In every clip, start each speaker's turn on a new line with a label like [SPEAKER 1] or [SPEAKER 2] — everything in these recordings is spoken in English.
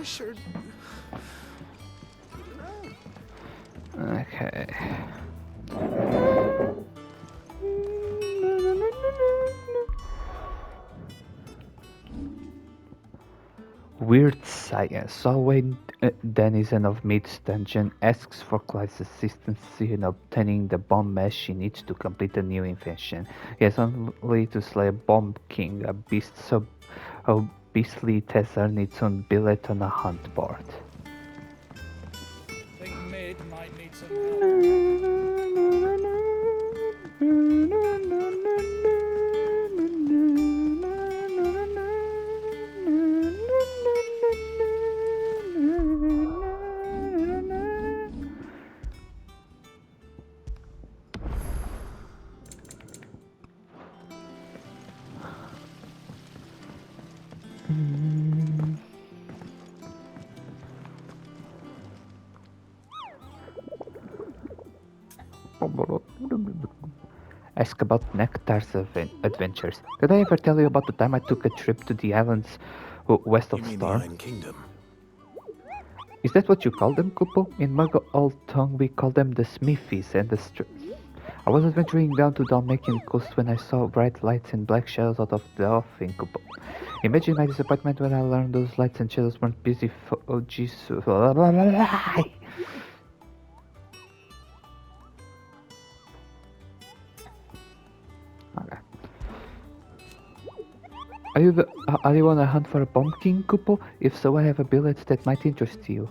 [SPEAKER 1] Sure.
[SPEAKER 2] Okay. Weird science. Solway Denizen of Meat's dungeon asks for Clyde's assistance in obtaining the bomb mesh she needs to complete a new invention. He has only to slay a bomb king, a beast so beastly it has earned its own billet on a hunt board.
[SPEAKER 3] I think Mid might need some help.
[SPEAKER 2] Ask about Nectar's adventures. Did I ever tell you about the time I took a trip to the islands west of
[SPEAKER 1] You mean
[SPEAKER 2] Storm?
[SPEAKER 1] the Iron Kingdom?
[SPEAKER 2] Is that what you call them, Kupo? In Muggle old tongue, we call them the Smithies and the I was adventuring down to Dalmatian coast when I saw bright lights and black shadows out of the offing, Kupo. Imagine my disappointment when I learned those lights and shadows weren't busy oh Jesus. Okay. Are you on a hunt for a pumpkin, Kupo? If so, I have a billet that might interest you.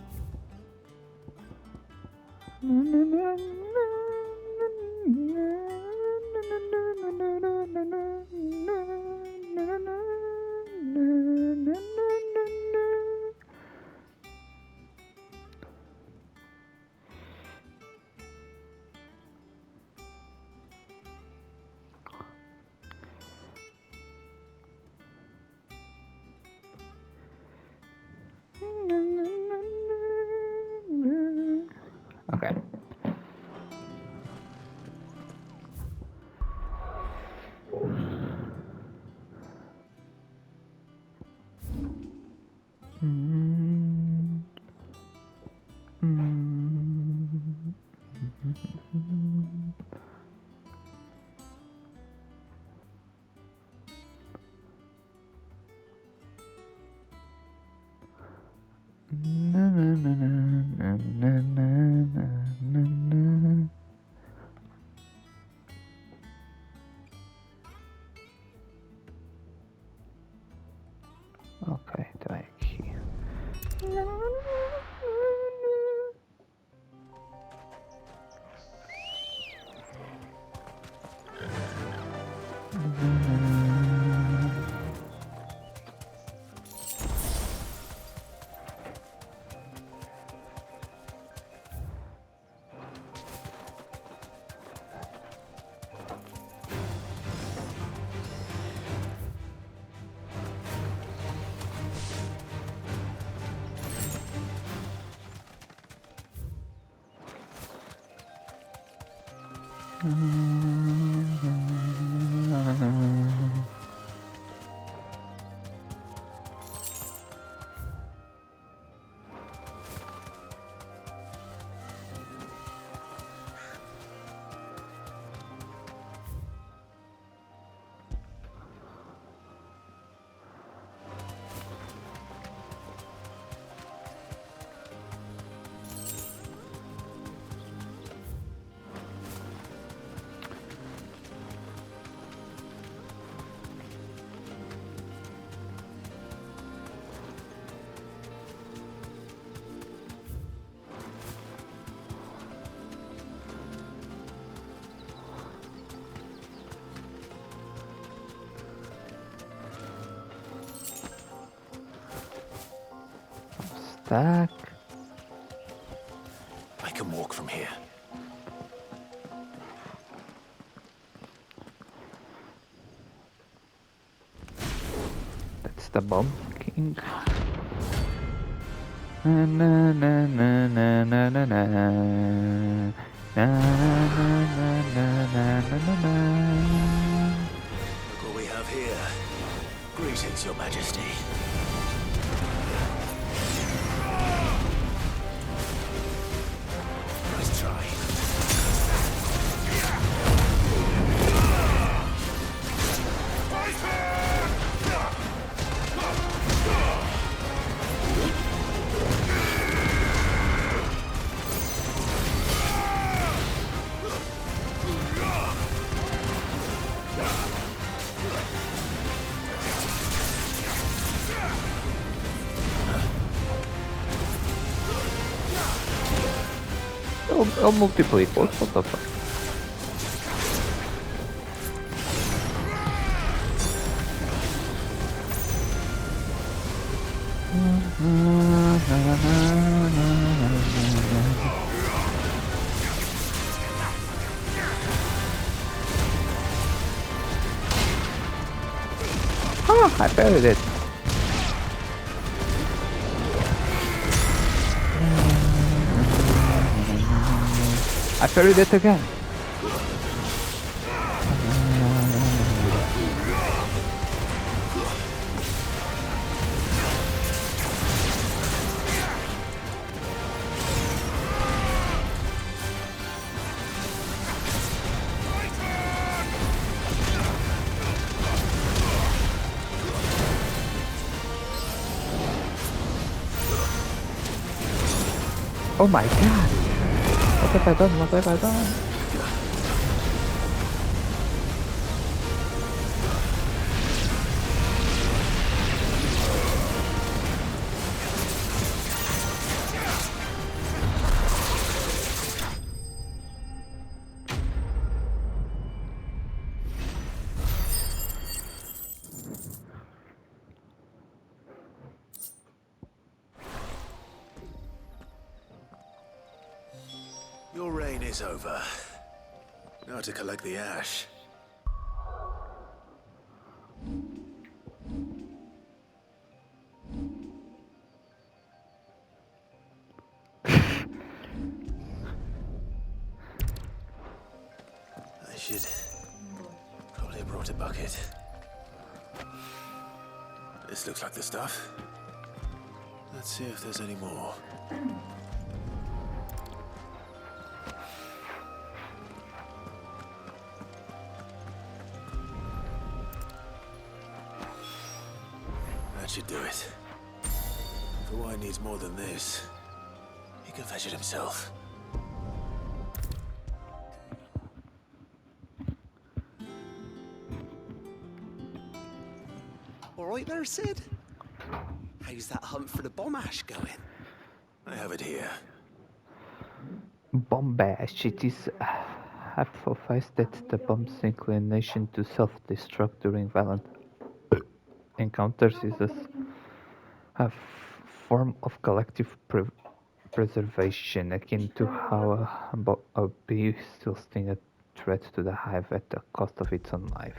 [SPEAKER 2] Okay. Okay, back here. Stack.
[SPEAKER 1] I can walk from here.
[SPEAKER 2] That's the bomb king. Na na na na na na na na. Na na na na na na na.
[SPEAKER 1] Look what we have here. Greetings, Your Majesty.
[SPEAKER 2] multiple equals. What the fuck? Oh, I buried it. I buried it again. Oh my god! What have I done? What have I done?
[SPEAKER 1] Your reign is over. Now to collect the ash. I should probably have brought a bucket. This looks like the stuff. Let's see if there's any more. That should do it. If the wine needs more than this, he can fetch it himself.
[SPEAKER 4] All right there, Sid? How's that hunt for the bomb ash going?
[SPEAKER 1] I have it here.
[SPEAKER 2] Bombash. It is hypothesized that the bomb's inclination to self-destruct during violent encounters is a form of collective preservation, akin to how a bee still stings a threat to the hive at the cost of its own life.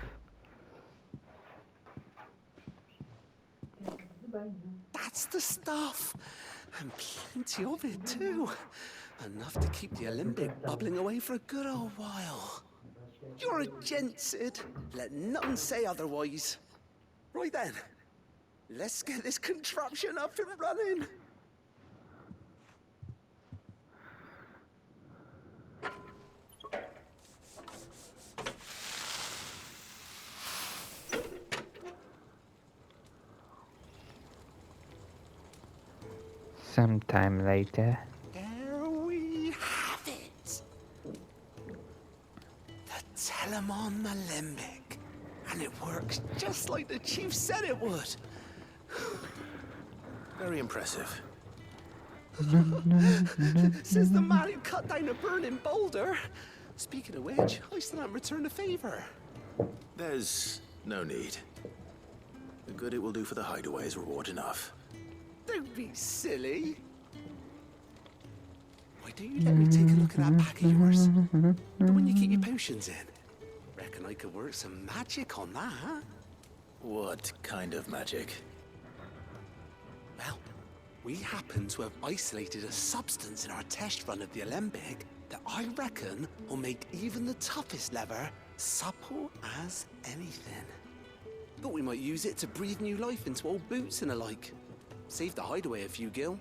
[SPEAKER 4] That's the stuff! And plenty of it, too. Enough to keep the Olympic bubbling away for a good old while. You're a gent, Sid. Let none say otherwise. Right then. Let's get this contraption up and running.
[SPEAKER 2] Sometime later.
[SPEAKER 4] There we have it. The Telemon Alembic. And it works just like the chief said it would.
[SPEAKER 1] Very impressive.
[SPEAKER 4] Says the man who cut down a burning boulder. Speaking of which, I still haven't returned the favor.
[SPEAKER 1] There's no need. The good it will do for the hideaway is reward enough.
[SPEAKER 4] Don't be silly. Why don't you let me take a look at that pack of yours? The one you keep your potions in. Reckon I could work some magic on that, huh?
[SPEAKER 1] What kind of magic?
[SPEAKER 4] Well, we happen to have isolated a substance in our test run of the Alembic that I reckon will make even the toughest leather supple as anything. Thought we might use it to breathe new life into old boots and the like. Save the hideaway a few gil.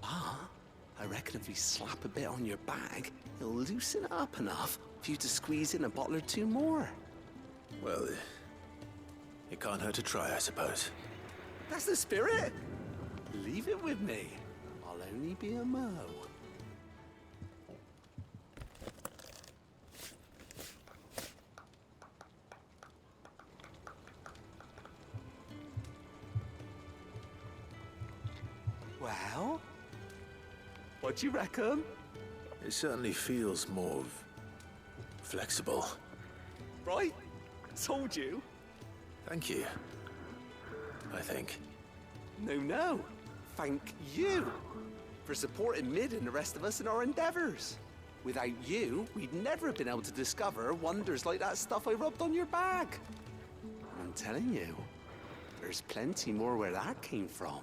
[SPEAKER 4] Ah, I reckon if we slap a bit on your bag, it'll loosen it up enough for you to squeeze in a bottle or two more.
[SPEAKER 1] Well, it can't hurt to try, I suppose.
[SPEAKER 4] That's the spirit. Leave it with me. I'll only be a mo. Well, what do you reckon?
[SPEAKER 1] It certainly feels more flexible.
[SPEAKER 4] Right? Told you.
[SPEAKER 1] Thank you. I think.
[SPEAKER 4] No. Thank you for supporting Mid and the rest of us in our endeavors. Without you, we'd never have been able to discover wonders like that stuff I rubbed on your bag. I'm telling you, there's plenty more where that came from.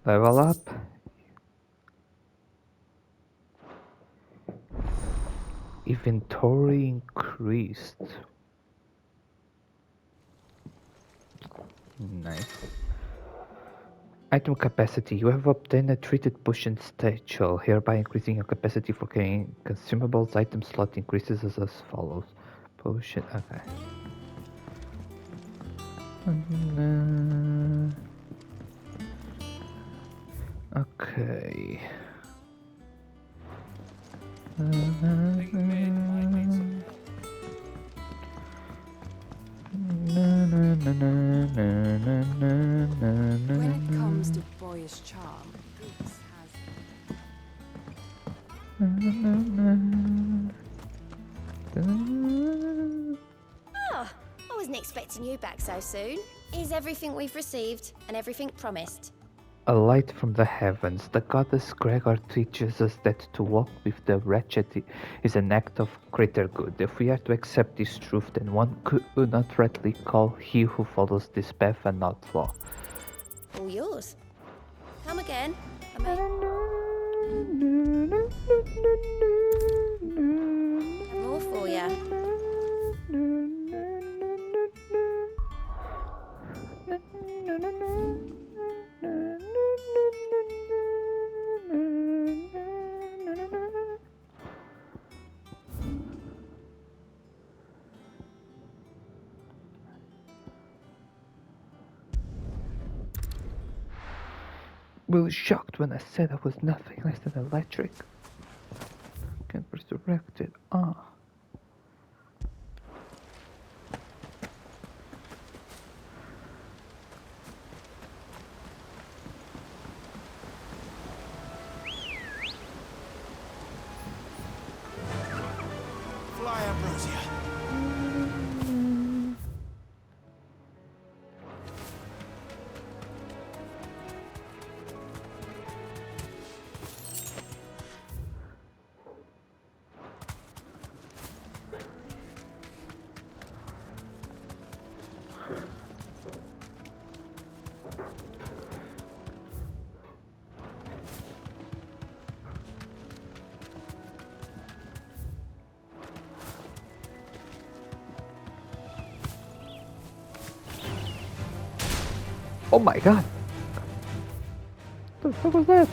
[SPEAKER 2] Level up. Inventory increased. Nice. Item capacity. You have obtained a treated potion statue, hereby increasing your capacity for carrying consumables. Item slot increases as follows. Potion. Okay. Okay.
[SPEAKER 3] Think Mid might need some
[SPEAKER 5] When it comes to boyish charm, Boots
[SPEAKER 6] Oh, I wasn't expecting you back so soon. Is everything we've received and everything promised?
[SPEAKER 2] A light from the heavens. The goddess Gregor teaches us that to walk with the wretched is an act of greater good. If we are to accept this truth, then one could not rightly call he who follows this path an outlaw.
[SPEAKER 6] All yours. Come again. I may have more for ya.
[SPEAKER 2] Was shocked when I said I was nothing less than electric. Can't resurrect it.
[SPEAKER 1] Fly, Ambrosia.
[SPEAKER 2] Oh my god! What the fuck was that?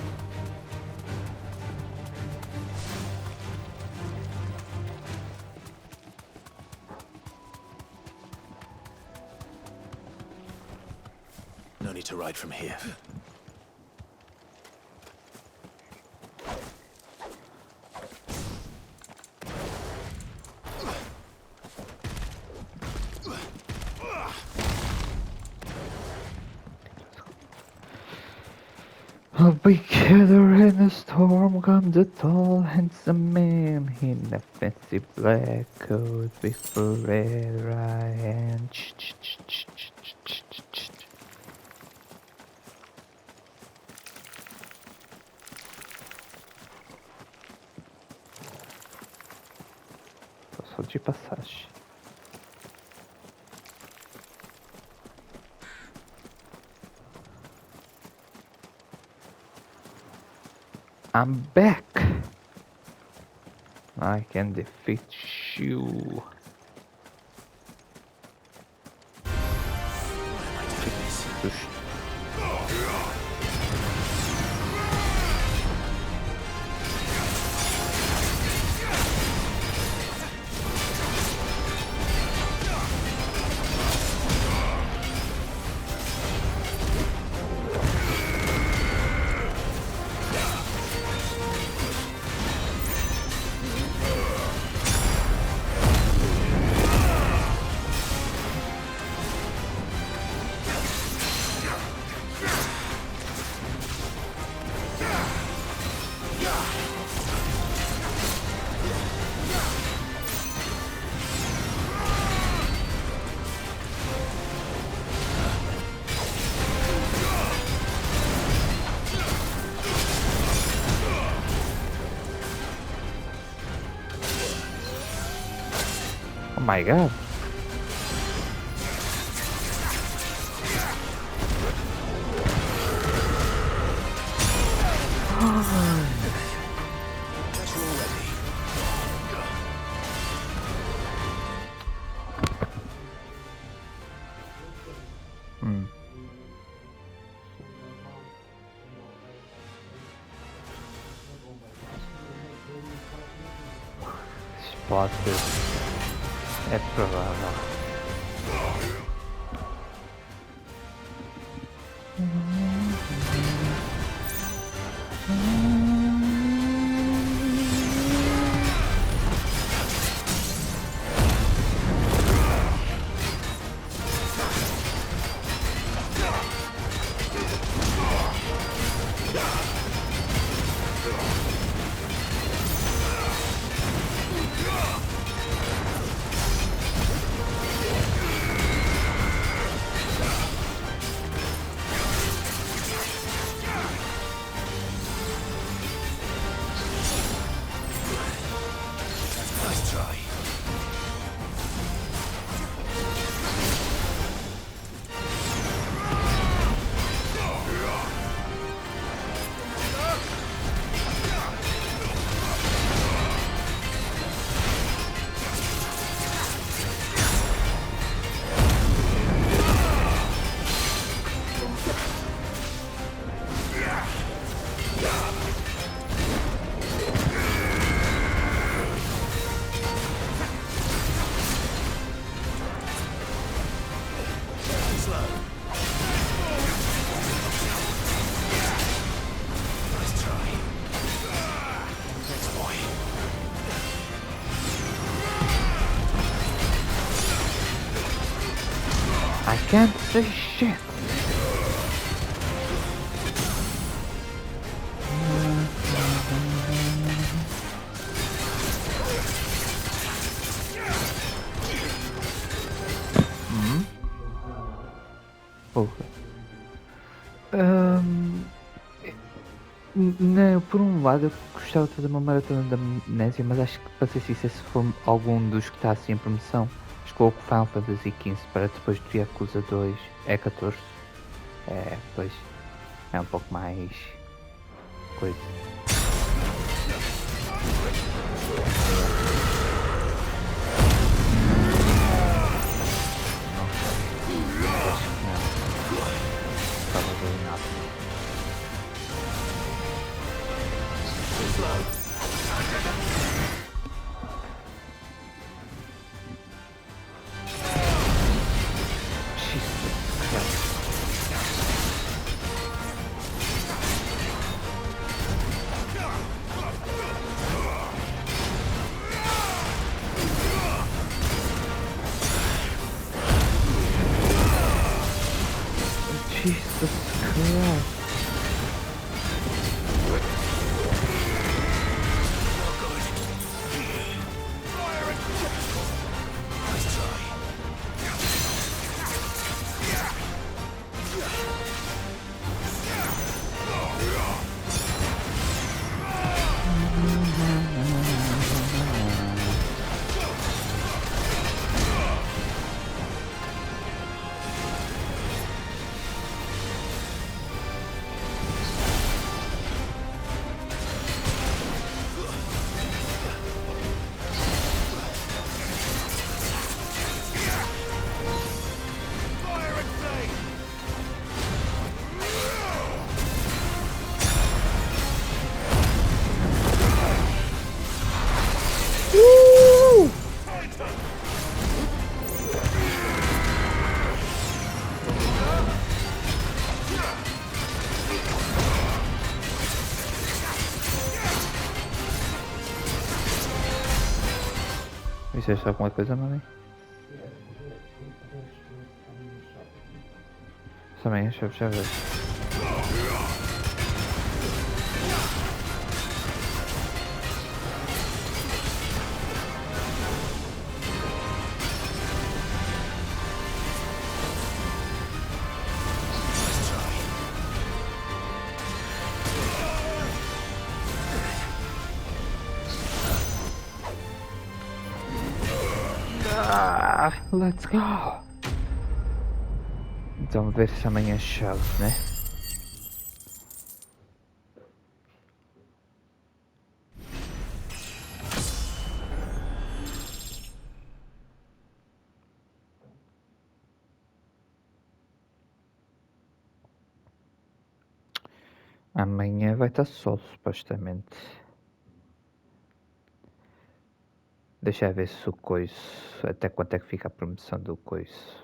[SPEAKER 1] No need to ride from here.
[SPEAKER 2] A big gather in a storm comes a tall, handsome man in a fancy black coat with a red right hand. Passou de passagem. I'm back! I can defeat you. my god.
[SPEAKER 1] Guess we're all ready.
[SPEAKER 2] Spotted. É provável.
[SPEAKER 1] Nice try. Slow. Nice try. Thanks, boy.
[SPEAKER 2] I can't say shit. Porra. Não, por um lado eu gostava de fazer uma maratona da amnésia, mas acho que para ser sincero, se for algum dos que está assim em promoção, escolho o Final Fantasy XV para depois do Yakuza 2, é 14. É, pois, é um pouco mais coisa. Jesus Christ.
[SPEAKER 1] Nice try.
[SPEAKER 2] Isso é alguma coisa, mãe? Também, deixa eu ver. Let's go! Então ver se amanhã chove, né? Amanhã vai estar sol, supostamente. Deixa eu ver se o coiso. Até quanto é que fica a promoção do coiso.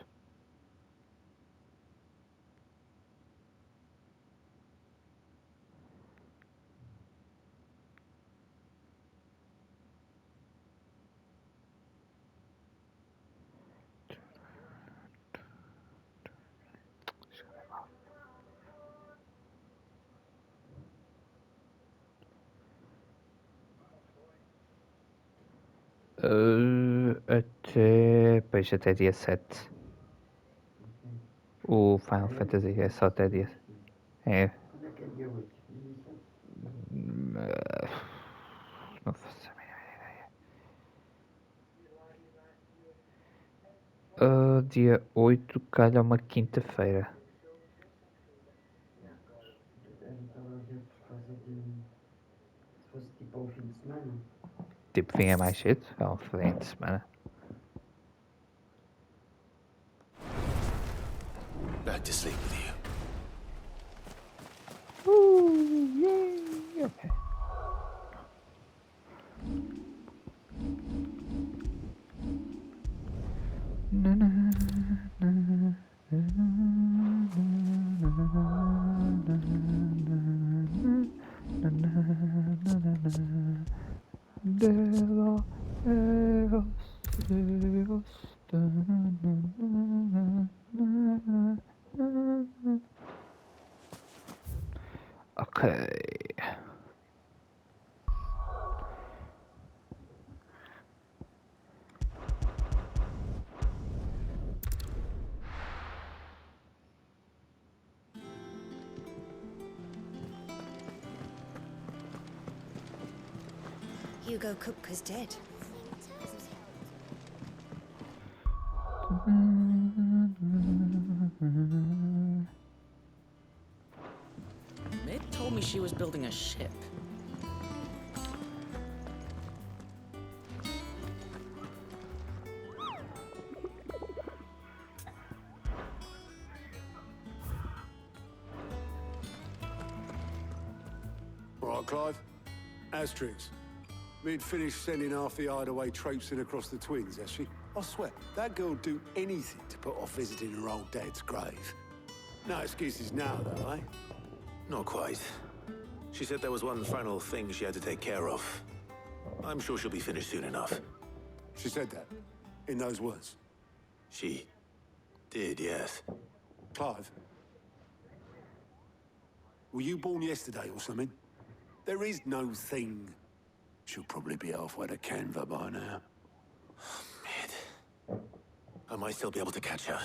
[SPEAKER 2] Até dia 7. O Final Fantasy é só até dia. É.
[SPEAKER 3] Quando é que é dia 8?
[SPEAKER 2] Não faço a mínima ideia. Dia 8 calha uma quinta-feira.
[SPEAKER 3] Eu estava a ver por causa de. Se fosse tipo ao fim de semana.
[SPEAKER 2] Tipo, fim é mais cedo. É um fim de semana.
[SPEAKER 1] Back to sleep with you.
[SPEAKER 2] Yay! Okay. Okay.
[SPEAKER 6] Hugo Kupka's dead.
[SPEAKER 7] Mid told me she was building a ship.
[SPEAKER 8] All right, Clive. Asterix. Mid finished sending half the hideaway traipsing across the twins, has she? I swear, that girl'd do anything to put off visiting her old dad's grave. No excuses now, though, eh?
[SPEAKER 1] Not quite. She said there was one final thing she had to take care of. I'm sure she'll be finished soon enough.
[SPEAKER 8] She said that, in those words.
[SPEAKER 1] She did, yes.
[SPEAKER 8] Clive, were you born yesterday or something? There is no thing. She'll probably be halfway to Canva by now.
[SPEAKER 1] Mid. I might still be able to catch her.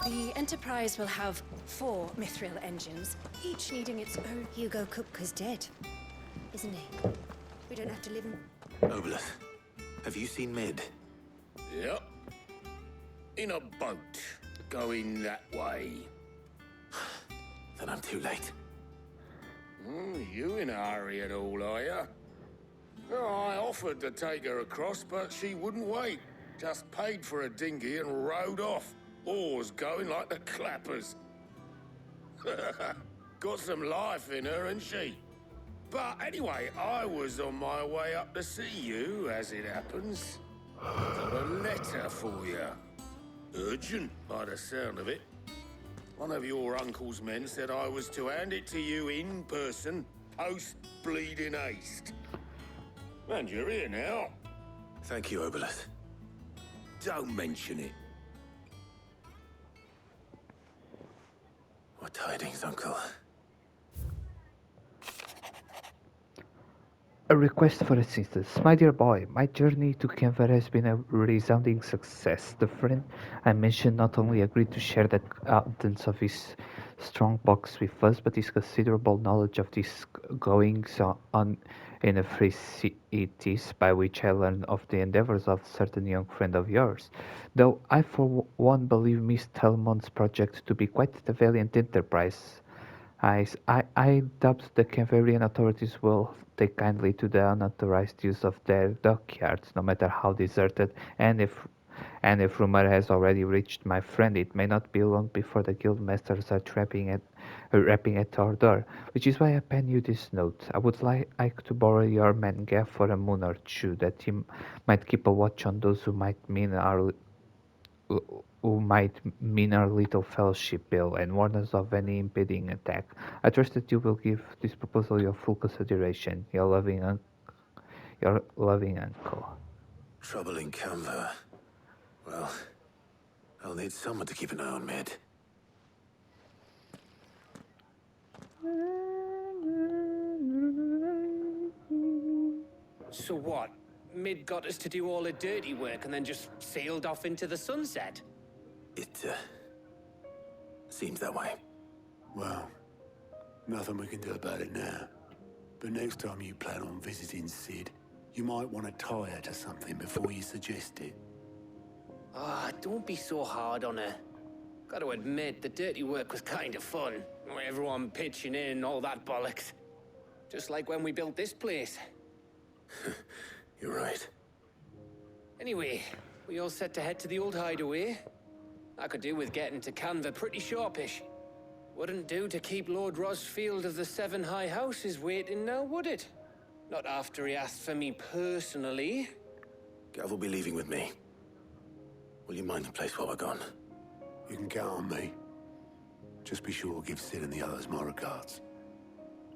[SPEAKER 5] The Enterprise will have 4 mithril engines, each needing its own.
[SPEAKER 6] Hugo Kupka's dead, isn't he? We don't have to live in.
[SPEAKER 1] Obelith, have you seen Mid?
[SPEAKER 9] Yep. In a boat, going that way.
[SPEAKER 1] Then I'm too late.
[SPEAKER 9] You in a hurry at all, are you? I offered to take her across, but she wouldn't wait. Just paid for a dinghy and rowed off. Oars going like the clappers. Got some life in her, ain't she? But anyway, I was on my way up to see you, as it happens. Got a letter for you. Urgent, by the sound of it. One of your uncle's men said I was to hand it to you in person, post-bleeding haste. And you're here now.
[SPEAKER 1] Thank you, Obelith.
[SPEAKER 9] Don't mention it.
[SPEAKER 1] What tidings, Uncle?
[SPEAKER 2] A request for assistance. My dear boy, my journey to Canver has been a resounding success. The friend I mentioned not only agreed to share the contents of his strongbox with us, but his considerable knowledge of these goings on in the free cities, by which I learned of the endeavors of a certain young friend of yours. Though I for one believe Miss Telmon's project to be quite a valiant enterprise, I doubt the Canverian authorities will take kindly to the unauthorized use of their dockyards, no matter how deserted, and if rumor has already reached my friend, it may not be long before the guild masters are rapping at our door, which is why I pen you this note. I would like to borrow your man Gaff for a moon or two, that he might keep a watch on those who might mean our little fellowship bill and warn us of any impending attack. I trust that you will give this proposal your full consideration. Your loving uncle.
[SPEAKER 1] Trouble in Canva. Well, I'll need someone to keep an eye on Mid.
[SPEAKER 10] So what? Mid got us to do all the dirty work and then just sailed off into the sunset?
[SPEAKER 1] It, seems that way.
[SPEAKER 8] Well, nothing we can do about it now. But next time you plan on visiting Sid, you might want to tie her to something before you suggest it.
[SPEAKER 10] Ah, don't be so hard on her. Gotta admit, the dirty work was kind of fun. Everyone pitching in, all that bollocks. Just like when we built this place.
[SPEAKER 1] You're right.
[SPEAKER 10] Anyway, we all set to head to the old hideaway. I could do with getting to Canva pretty sharpish. Wouldn't do to keep Lord Rosfield of the Seven High Houses waiting now, would it? Not after he asked for me personally.
[SPEAKER 1] Gav will be leaving with me. Will you mind the place while we're gone?
[SPEAKER 8] You can count on me. Just be sure to give Sid and the others my regards.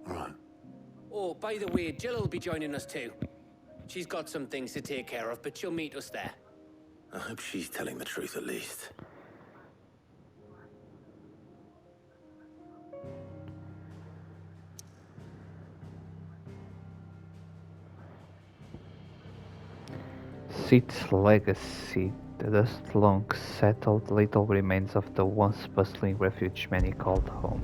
[SPEAKER 8] All right.
[SPEAKER 10] Oh, by the way, Jill will be joining us too. She's got some things to take care of, but she'll meet us there.
[SPEAKER 1] I hope she's telling the truth at least.
[SPEAKER 2] Sid's legacy, the dust-long settled little remains of the once bustling refuge many called home.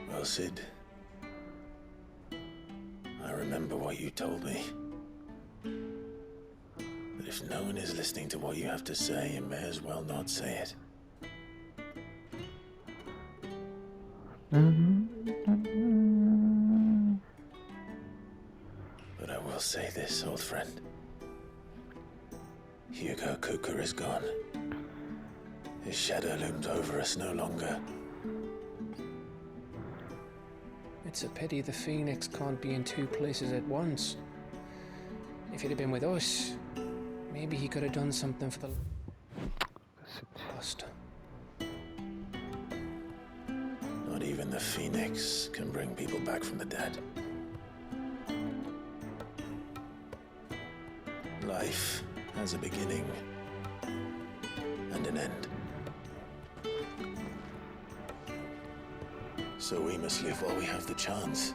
[SPEAKER 1] Well, Sid, I remember what you told me. But if no one is listening to what you have to say, you may as well not say it. But I will say this, old friend. Hugo Cooker is gone. His shadow looms over us no longer.
[SPEAKER 10] It's a pity the Phoenix can't be in two places at once. If he'd have been with us, maybe he could have done something for the lost.
[SPEAKER 1] Not even the Phoenix can bring people back from the dead. Life has a beginning and an end. So we must live while we have the chance.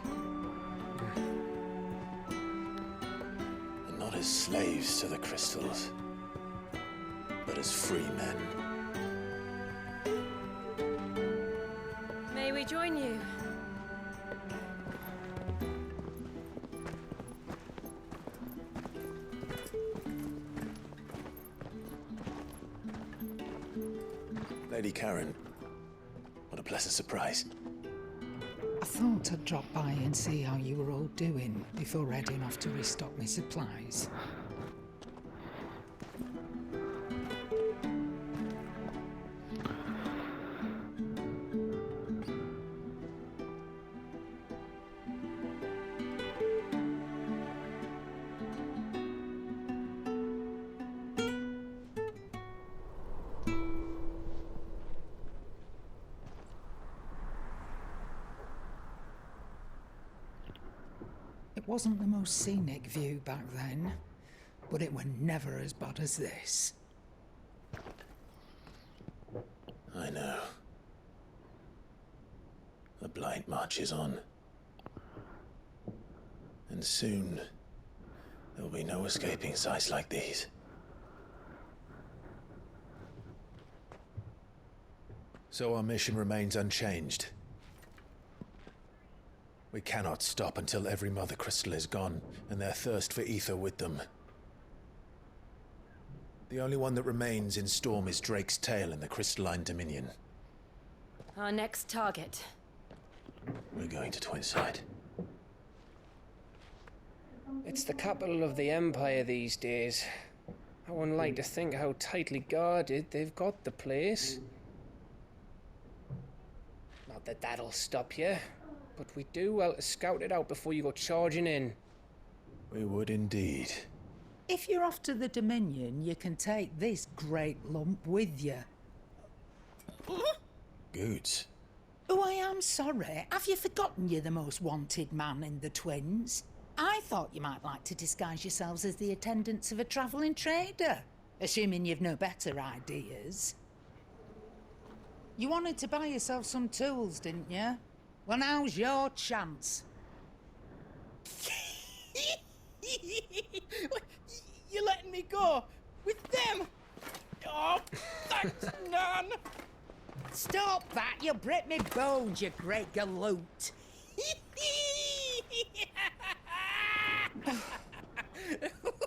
[SPEAKER 1] And not as slaves to the crystals, but as free men.
[SPEAKER 5] May we join you?
[SPEAKER 1] Lady Karen, what a pleasant surprise.
[SPEAKER 11] I thought I'd drop by and see how you were all doing before heading off to restock my supplies. Wasn't the most scenic view back then, but it were never as bad as this.
[SPEAKER 1] I know. The Blight marches on. And soon, there'll be no escaping sights like these. So our mission remains unchanged. We cannot stop until every Mother Crystal is gone, and their thirst for ether with them. The only one that remains in Storm is Drake's tail in the Crystalline Dominion.
[SPEAKER 5] Our next target.
[SPEAKER 1] We're going to Twinside.
[SPEAKER 10] It's the capital of the Empire these days. I wouldn't like to think how tightly guarded they've got the place. Not that that'll stop you, but we do well to scout it out before you go charging in.
[SPEAKER 1] We would indeed.
[SPEAKER 11] If you're off to the Dominion, you can take this great lump with you.
[SPEAKER 1] Goods.
[SPEAKER 11] Oh, I am sorry. Have you forgotten you're the most wanted man in the Twins? I thought you might like to disguise yourselves as the attendants of a travelling trader, assuming you've no better ideas. You wanted to buy yourself some tools, didn't you? Well, now's your chance.
[SPEAKER 12] You're letting me go with them? Oh, thanks, Nan.
[SPEAKER 11] Stop that! You'll break me bones, you great galoot.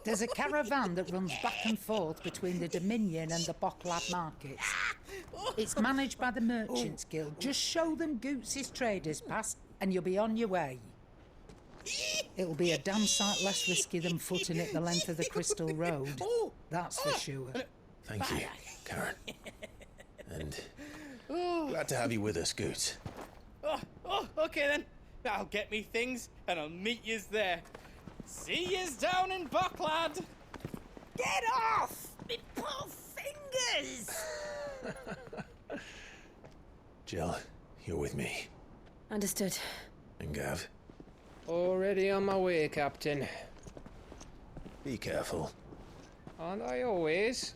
[SPEAKER 11] There's a caravan that runs back and forth between the Dominion and the Bocklad markets. It's managed by the Merchants Guild. Just show them Goots' traders pass and you'll be on your way. It'll be a damn sight less risky than footing it the length of the Crystal Road. That's for sure.
[SPEAKER 1] Thank you, Karen. And glad to have you with us, Goots.
[SPEAKER 12] Okay then. I'll get me things and I'll meet yous there. See yous down in Bocklad.
[SPEAKER 11] Get off! Me poor fingers!
[SPEAKER 1] Jill, you're with me.
[SPEAKER 5] Understood.
[SPEAKER 1] And Gav,
[SPEAKER 10] Already on my way, Captain.
[SPEAKER 1] be careful.
[SPEAKER 10] Aren't I always?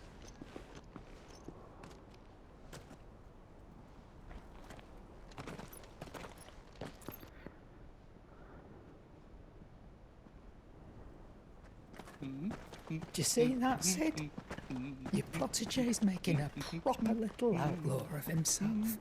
[SPEAKER 11] Do you see that, Sid? Your protégé's making a proper little outlaw of himself.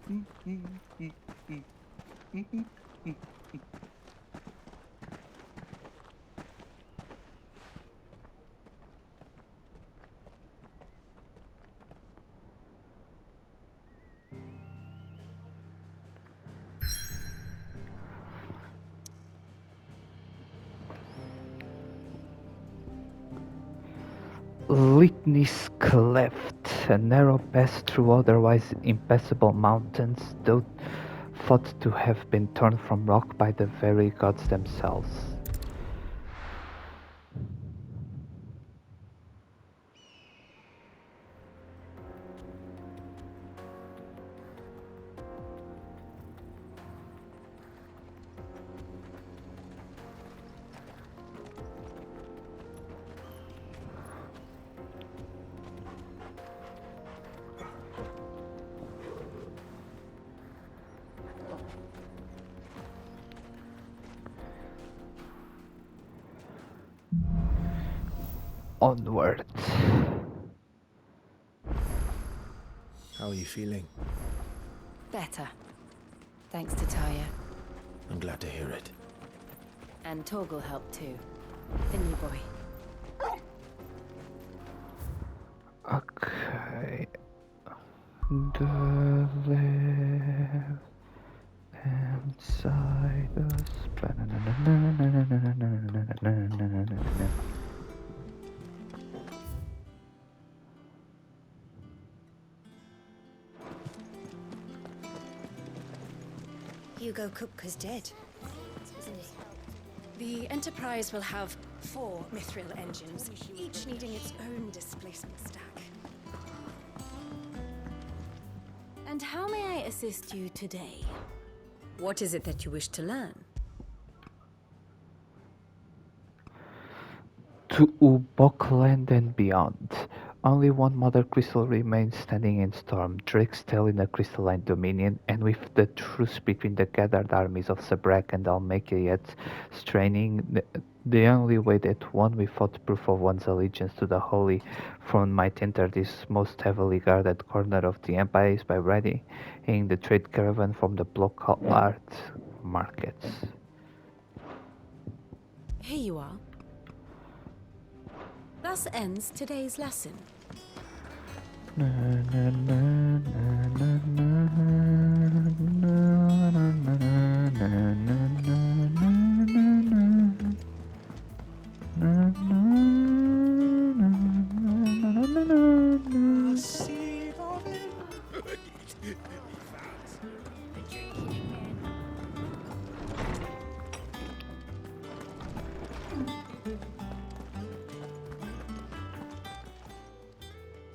[SPEAKER 2] Litany's Cleft, a narrow pass through otherwise impassable mountains, though thought to have been torn from rock by the very gods themselves. Onward.
[SPEAKER 1] How are you feeling?
[SPEAKER 5] Better. Thanks to Taya.
[SPEAKER 1] I'm glad to hear it.
[SPEAKER 5] And Torgal helped too. The new boy.
[SPEAKER 2] Okay. The left hand side us.
[SPEAKER 6] Hugo Kupka's dead, isn't he?
[SPEAKER 5] The Enterprise will have 4 mithril engines, each needing its own displacement stack. And how may I assist you today? What is it that you wish to learn?
[SPEAKER 2] To Ubokland and beyond. Only one mother crystal remains standing in storm, Drake still in the crystalline dominion, and with the truce between the gathered armies of Sabrak and Almekia yet straining, the only way that one without proof of one's allegiance to the Holy Throne might enter this most heavily guarded corner of the Empire is by riding the trade caravan from the block art markets.
[SPEAKER 13] Here you are. Thus ends today's lesson.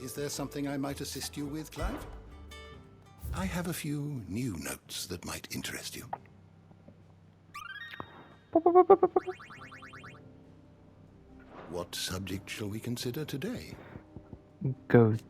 [SPEAKER 14] Is there something I might assist you with, Clive? I have a few new notes that might interest you. What subject shall we consider today?
[SPEAKER 2] Goats.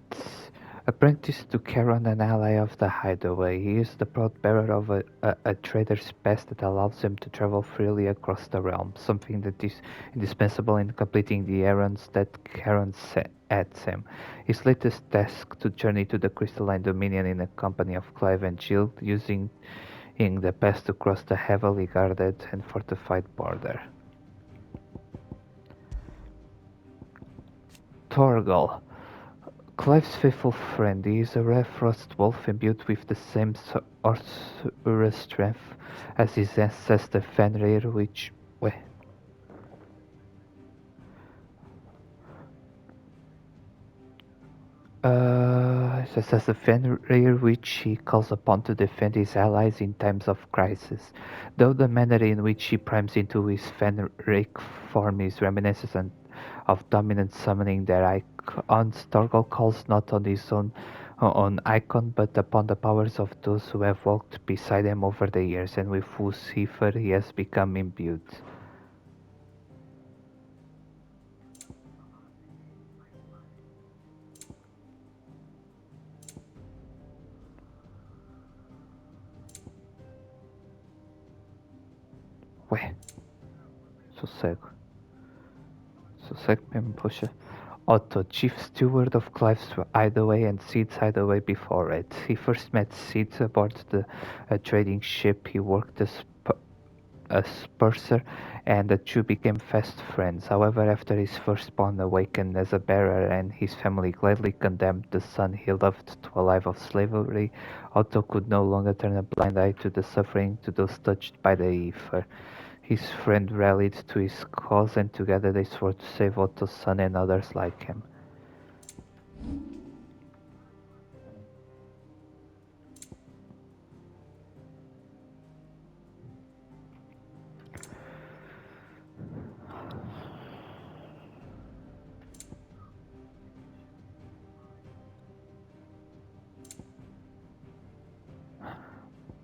[SPEAKER 2] Apprentice to Charon, an ally of the Hideaway, he is the proud bearer of a trader's pass that allows him to travel freely across the realm, something that is indispensable in completing the errands that Charon sets him. His latest task to journey to the Crystalline Dominion in the company of Clive and Jill, using the pass to cross the heavily guarded and fortified border. Torgal. Clive's faithful friend, he is a rare frost wolf imbued with the same sorcerous strength as his ancestor Fenrir, which... his ancestor Fenrir, which he calls upon to defend his allies in times of crisis. Though the manner in which he primes into his Fenric form is reminiscent of dominant summoning their icons, Torgal calls not on his own icon, but upon the powers of those who have walked beside him over the years, and with whose cipher he has become imbued. Ué, sossego. Sossego mesmo, poxa. Otto, chief steward of Clive's Hideaway and Seed's Hideaway before it. He first met Seed aboard a trading ship. He worked as purser, and the two became fast friends. However, after his firstborn awakened as a bearer and his family gladly condemned the son he loved to a life of slavery, Otto could no longer turn a blind eye to the suffering to those touched by the ether. His friend rallied to his cause, and together they swore to save Otto's son and others like him.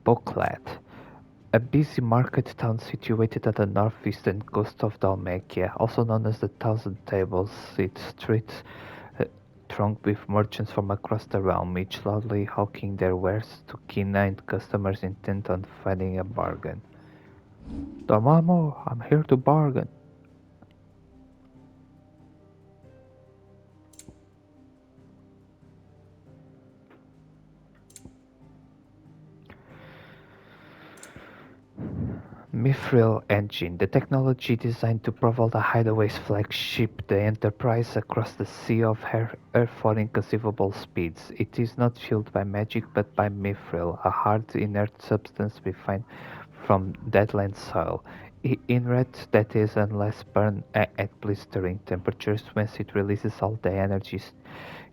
[SPEAKER 2] Boklad. A busy market town situated at the northeastern coast of Dalmatia, also known as the Thousand Tables, its streets thronged with merchants from across the realm, each loudly hawking their wares to keen-eyed customers intent on finding a bargain. Dormammu, I'm here to bargain. Mithril Engine, the technology designed to propel the Hideaway's flagship, the Enterprise, across the sea of air for inconceivable speeds. It is not fueled by magic but by mithril, a hard, inert substance we find from deadland soil. Inert, that is, unless burned at blistering temperatures, whence it releases all the energy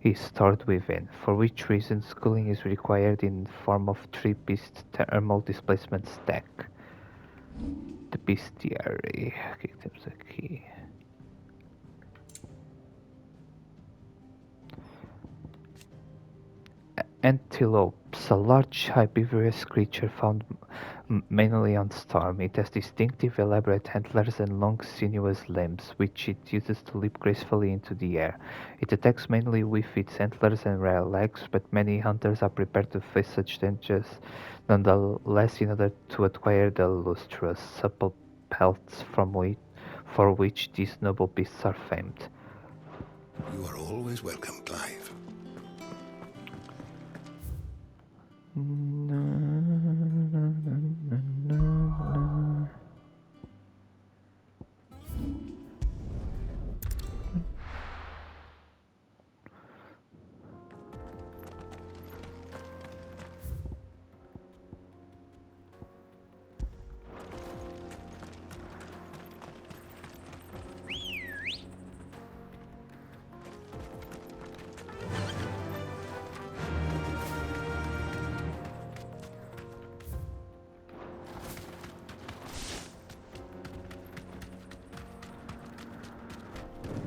[SPEAKER 2] is stored within, for which reasons cooling is required in the form of three-piece thermal displacement stack. The Bestiary. O que temos aqui? Antelopes, a large herbivorous creature found mainly on Storm. It has distinctive, elaborate antlers and long, sinuous limbs, which it uses to leap gracefully into the air. It attacks mainly with its antlers and rare legs, but many hunters are prepared to face such dangers nonetheless in order to acquire the lustrous, supple pelts for which these noble beasts are famed.
[SPEAKER 14] You are always welcome, Clive.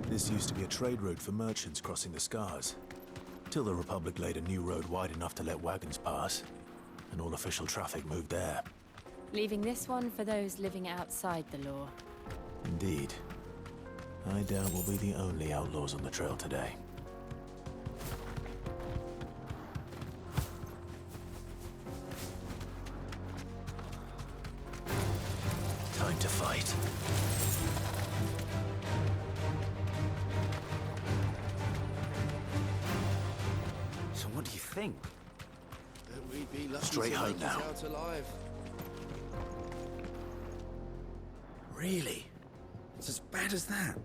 [SPEAKER 1] This used to be a trade route for merchants crossing the Scars, till the Republic laid a new road wide enough to let wagons pass, and all official traffic moved there.
[SPEAKER 13] Leaving this one for those living outside the law.
[SPEAKER 1] Indeed. I doubt we'll be the only outlaws on the trail today. Time to fight.
[SPEAKER 15] So what do you think?
[SPEAKER 9] That we'd be lucky
[SPEAKER 1] Straight
[SPEAKER 9] to
[SPEAKER 1] home
[SPEAKER 9] make it
[SPEAKER 1] now.
[SPEAKER 9] out alive.
[SPEAKER 15] Really? It's as bad as that?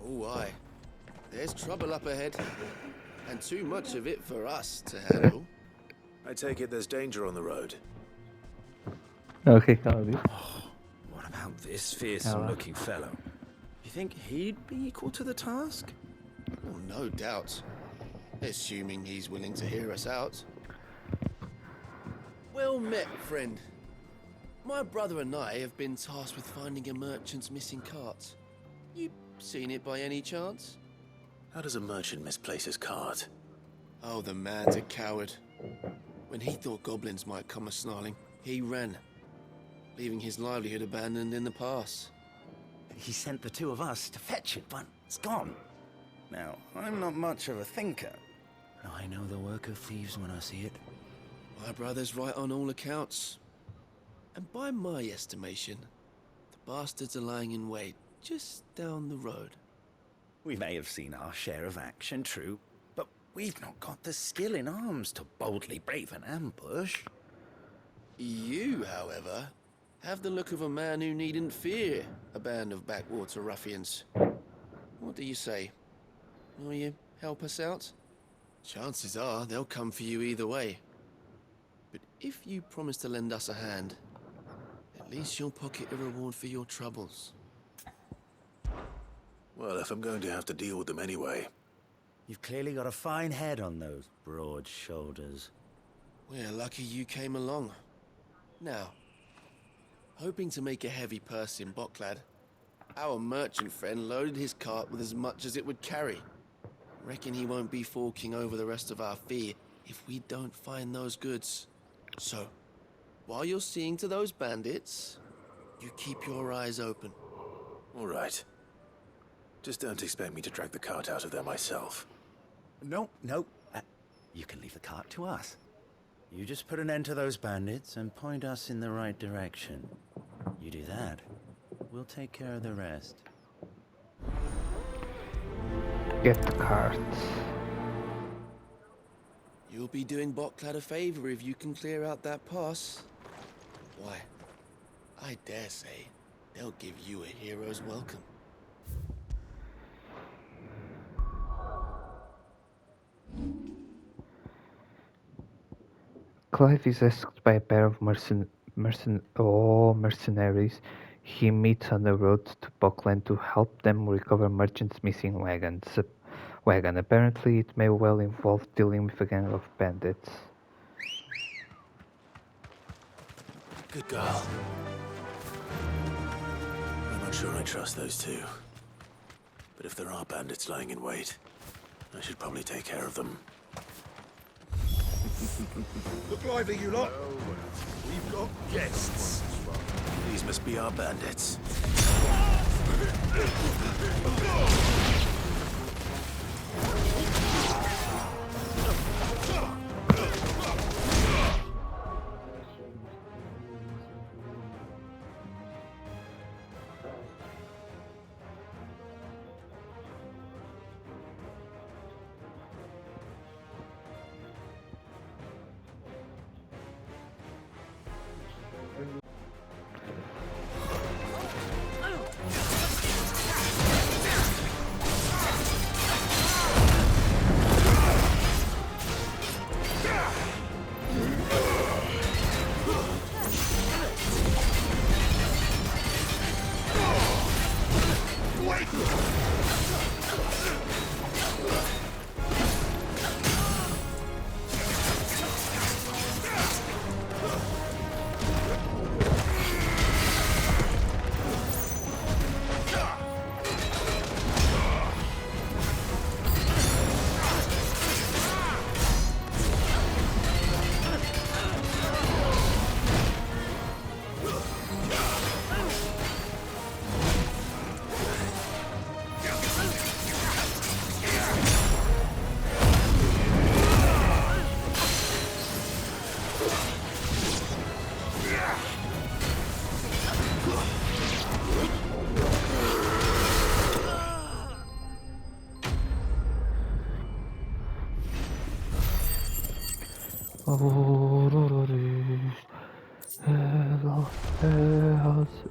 [SPEAKER 9] Oh, aye. There's trouble up ahead, and too much of it for us to handle.
[SPEAKER 1] I take it there's danger on the road.
[SPEAKER 2] Okay, Claudio.
[SPEAKER 15] What about this fearsome-looking fellow? You think he'd be equal to the task?
[SPEAKER 9] Oh, no doubt. Assuming he's willing to hear us out. Well met, friend. My brother and I have been tasked with finding a merchant's missing cart. You seen it by any chance?
[SPEAKER 1] How does a merchant misplace his cart?
[SPEAKER 9] Oh, the man's a coward. When he thought goblins might come a-snarling, he ran, leaving his livelihood abandoned in the pass.
[SPEAKER 15] He sent the two of us to fetch it, but it's gone. Now, I'm not much of a thinker. I know the work of thieves when I see it.
[SPEAKER 9] My brother's right on all accounts. And by my estimation, the bastards are lying in wait just down the road.
[SPEAKER 15] We may have seen our share of action, true, but we've not got the skill in arms to boldly brave an ambush.
[SPEAKER 9] You, however, have the look of a man who needn't fear a band of backwater ruffians. What do you say? Will you help us out? Chances are they'll come for you either way. But if you promise to lend us a hand, at least you'll pocket a reward for your troubles.
[SPEAKER 1] Well, if I'm going to have to deal with them anyway.
[SPEAKER 15] You've clearly got a fine head on those broad shoulders.
[SPEAKER 9] We're lucky you came along. Now, hoping to make a heavy purse in Boklad, our merchant friend loaded his cart with as much as it would carry. Reckon he won't be forking over the rest of our fee if we don't find those goods. So, while you're seeing to those bandits, you keep your eyes open.
[SPEAKER 1] All right. Just don't expect me to drag the cart out of there myself.
[SPEAKER 15] No. You can leave the cart to us. You just put an end to those bandits and point us in the right direction. You do that, we'll take care of the rest.
[SPEAKER 2] Get the carts.
[SPEAKER 9] You'll be doing Boklad a favor if you can clear out that pass. Why, I dare say they'll give you a hero's welcome.
[SPEAKER 2] Clive is asked by a pair of mercenaries he meets on the road to Buckland to help them recover merchants' missing wagon. Apparently, it may well involve dealing with a gang of bandits.
[SPEAKER 1] Good girl. I'm not sure I trust those two. But if there are bandits lying in wait, I should probably take care of them.
[SPEAKER 14] Look lively, you lot. We've got guests.
[SPEAKER 1] These must be our bandits.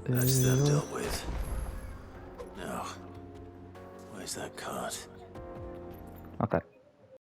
[SPEAKER 1] That's them dealt with. Now, where's that cart?
[SPEAKER 2] Okay.